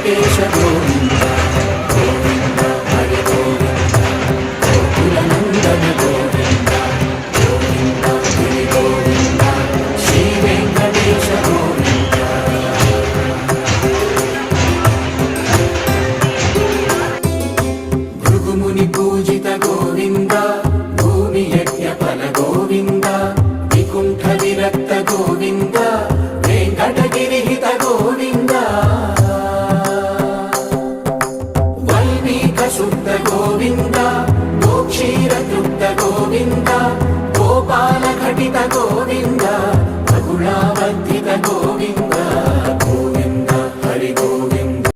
వెంకటేశ గోవింద గోవింద హరి గోవింద గోకుల నందన గోవింద గోవింద హరి గోవింద శ్రీ వెంకటేశ గోవింద. భృగుముని పూజిత గోవింద భూమి యజ్ఞ ఫల గోవింద వికుంఠ విరక్త గోవింద వెంకటగిరిహిత గోవింద వైదిక శుద్ధ గోవింద గోక్షీర తృప్త గోవింద గోపాల ఘటిత గోవింద